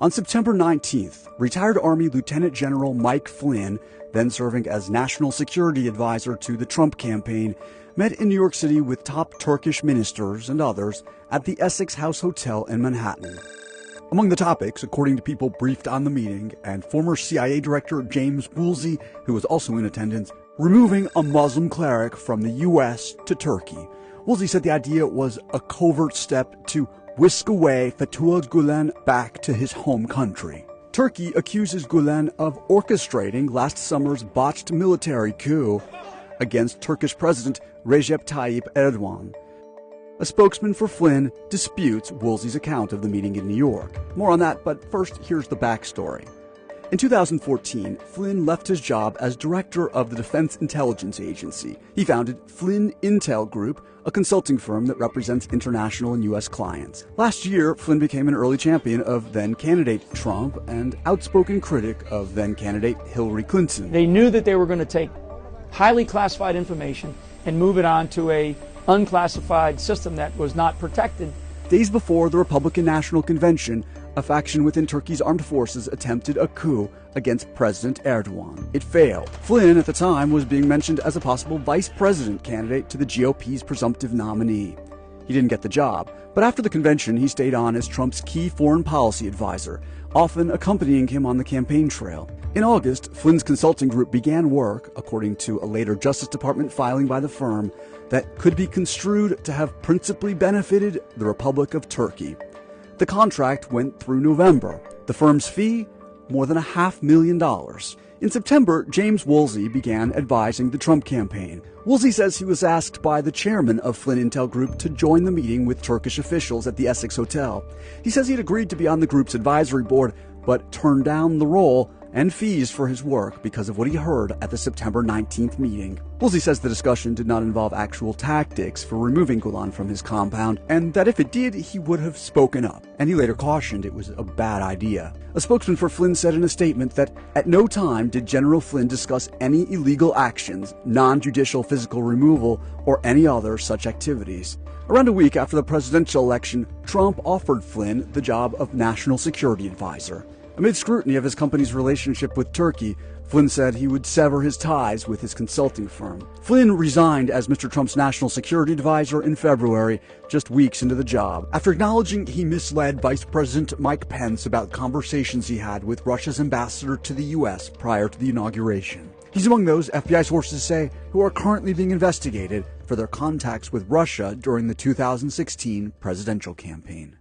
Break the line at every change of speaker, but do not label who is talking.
On September 19th, retired Army Lieutenant General Mike Flynn, then serving as National Security Advisor to the Trump campaign, met in New York City with top Turkish ministers and others at the Essex House Hotel in Manhattan. Among the topics, according to people briefed on the meeting, and former CIA Director James Woolsey, who was also in attendance, removing a Muslim cleric from the U.S. to Turkey. Woolsey said the idea was a covert step to whisk away Fethullah Gulen back to his home country. Turkey accuses Gulen of orchestrating last summer's botched military coup against Turkish President Recep Tayyip Erdogan. A spokesman for Flynn disputes Woolsey's account of the meeting in New York. More on that, but first, here's the backstory. In 2014, Flynn left his job as director of the Defense Intelligence Agency. He founded Flynn Intel Group, a consulting firm that represents international and U.S. clients. Last year, Flynn became an early champion of then-candidate Trump and outspoken critic of then-candidate Hillary Clinton.
They knew that they were going to take highly classified information and move it on to a unclassified system that was not protected.
Days before the Republican National Convention, a faction within Turkey's armed forces attempted a coup against President Erdogan. It failed. Flynn, at the time, was being mentioned as a possible vice president candidate to the GOP's presumptive nominee. He didn't get the job, but after the convention, he stayed on as Trump's key foreign policy advisor, often accompanying him on the campaign trail. In August, Flynn's consulting group began work, according to a later Justice Department filing by the firm, that could be construed to have principally benefited the Republic of Turkey. The contract went through November. The firm's fee? More than $500,000. In September, James Woolsey began advising the Trump campaign. Woolsey says he was asked by the chairman of Flynn Intel Group to join the meeting with Turkish officials at the Essex Hotel. He says he'd agreed to be on the group's advisory board, but turned down the role and fees for his work because of what he heard at the September 19th meeting. Woolsey says the discussion did not involve actual tactics for removing Gulen from his compound, and that if it did, he would have spoken up. And he later cautioned it was a bad idea. A spokesman for Flynn said in a statement that at no time did General Flynn discuss any illegal actions, non-judicial physical removal, or any other such activities. Around a week after the presidential election, Trump offered Flynn the job of National Security Advisor. Amid scrutiny of his company's relationship with Turkey, Flynn said he would sever his ties with his consulting firm. Flynn resigned as Mr. Trump's national security advisor in February, just weeks into the job, after acknowledging he misled Vice President Mike Pence about conversations he had with Russia's ambassador to the U.S. prior to the inauguration. He's among those, FBI sources say, who are currently being investigated for their contacts with Russia during the 2016 presidential campaign.